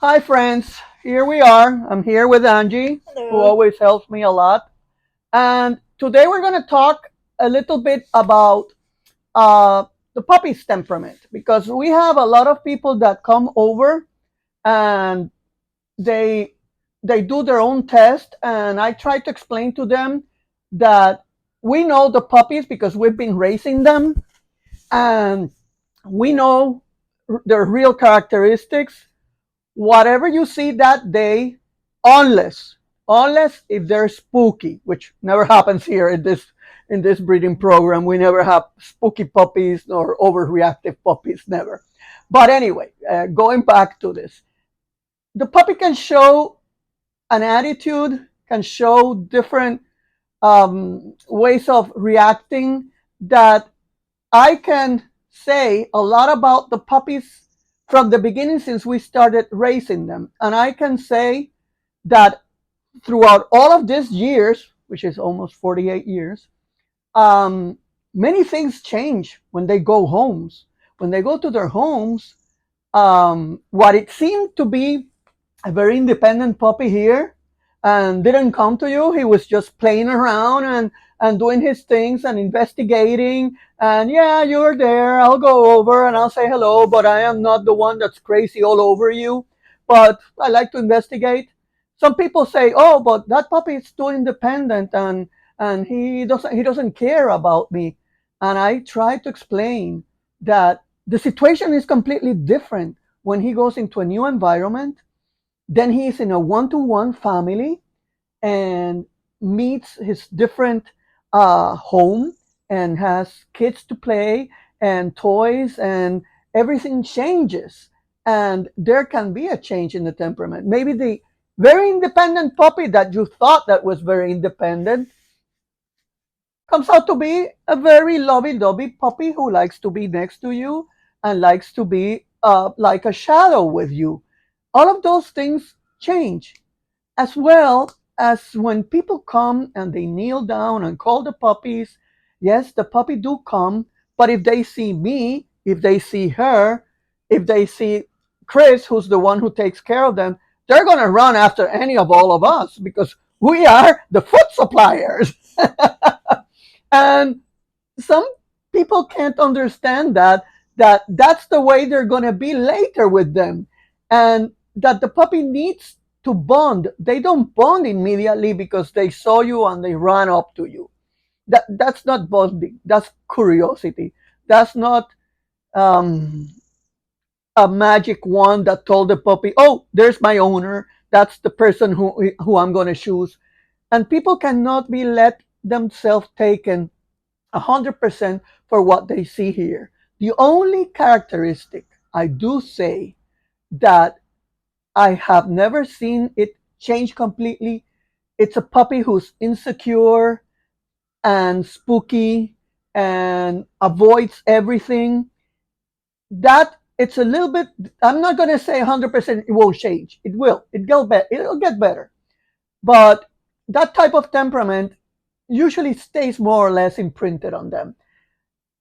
Hi, friends. Here we are. I'm here with Angie, who Hello. always helps me a lot. And today we're going to talk a little bit about uh, the puppy's temperament because we have a lot of people that come over and they they do their own test, and I try to explain to them that we know the puppies because we've been raising them, and we know their real characteristics. Whatever you see that day, unless if they're spooky, which never happens here in this breeding program. We never have spooky puppies or overreactive puppies, never. But anyway, going back to this, the puppy can show an attitude, can show different ways of reacting that I can say a lot about the puppies from the beginning since we started raising them. And I can say that throughout all of these years, which is almost 48 years, um, many things change when they go homes. When they go to their homes, what it seemed to be a very independent puppy here and didn't come to you. He was just playing around and doing his things and investigating. And yeah, you're there. I'll go over and I'll say hello, but I am not the one that's crazy all over you. But I like to investigate. Some people say, "Oh, but that puppy is too independent and he doesn't care about me." And I try to explain that the situation is completely different when he goes into a new environment. Then he's in a one-to-one family and meets his different home and has kids to play and toys, and everything changes. And there can be a change in the temperament. Maybe the very independent puppy that you thought that was very independent comes out to be a very lovey-dovey puppy who likes to be next to you and likes to be like a shadow with you. All of those things change, as well as when people come and they kneel down and call the puppies. Yes, the puppy do come, but if they see me, if they see her, if they see Chris, who's the one who takes care of them, they're going to run after any of all of us because we are the food suppliers. And some people can't understand that's the way they're going to be later with them, and that the puppy needs to bond. They don't bond immediately because they saw you and they ran up to you. That's not bonding. That's curiosity. That's not um, a magic wand that told the puppy, "Oh, there's my owner. That's the person who I'm going to choose." And people cannot be let themselves taken 100% for what they see here. The only characteristic I do say that I have never seen it change completely, it's a puppy who's insecure and spooky and avoids everything. That it's a little bit, I'm not going to say 100% it won't change. It will. It'll get better. But that type of temperament usually stays more or less imprinted on them.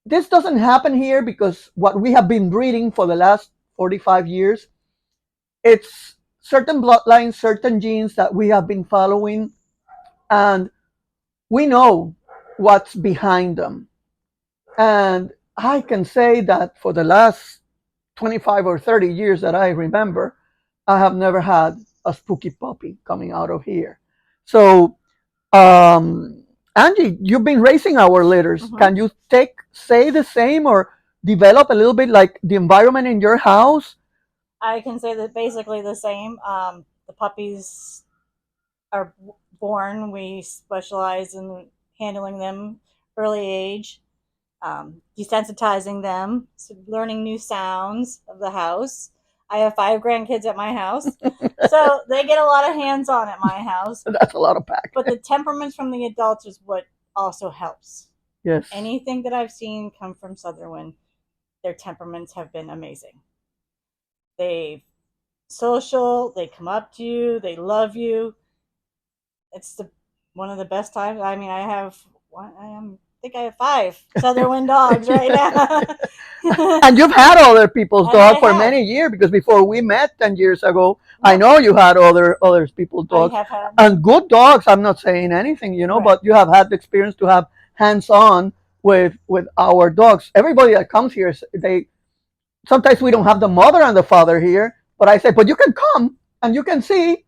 This doesn't happen here because what we have been breeding for the last 45 years, it's certain bloodlines, certain genes that we have been following, and we know what's behind them. And I can say that for the last 25 or 30 years that I remember, I have never had a spooky puppy coming out of here. So, Angie, you've been raising our litters. Hmm. Can you say the same or develop a little bit like the environment in your house? I can say that basically the same. The puppies are born. We specialize in handling them early age, desensitizing them, so learning new sounds of the house. I have 5 grandkids at my house, so they get a lot of hands on at my house. That's a lot of pack. But the temperaments from the adults is what also helps. Yes. Anything that I've seen come from Southernwind, their temperaments have been amazing. They social, they come up to you, they love you. It's the one of the best times. I mean, I have think I have 5 Southernwind dogs right now. And you've had other people's And I dog for have. many years because before we met 10 years ago, I Yep. know you had other people's I dogs have had. and good dogs. I'm not saying anything, Right. but you have had the experience to have hands on with our dogs. Everybody that comes here, they sometimes we don't have the mother and the father here, but I say, but you can come and you can see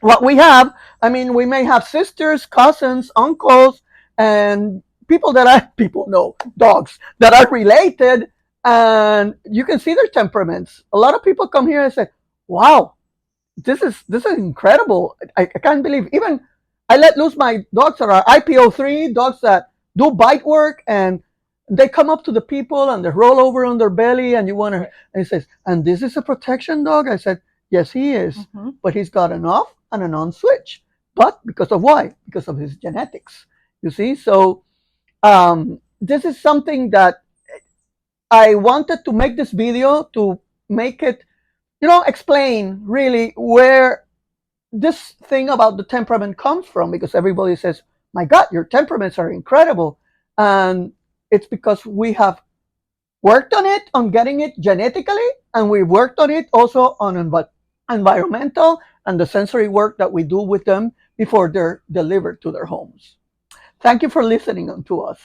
what we have. I mean, we may have sisters, cousins, uncles, and people that are people no dogs that are related, and you can see their temperaments. A lot of people come here and say, "Wow, this is incredible. I can't believe even I let loose my dogs that are IPO3 dogs that do bite work and they come up to the people and they roll over on their belly and you want to Right. and he says, and this is a protection dog? I said, yes, he is, Mm-hmm. but he's got an off and an on switch. But because of why? Because of his genetics. You see, so this is something that I wanted to make this video to make it, explain really where this thing about the temperament comes from, because everybody says, my God, your temperaments are incredible. And it's because we have worked on it, on getting it genetically, and we worked on it also on environmental and the sensory work that we do with them before they're delivered to their homes. Thank you for listening to us.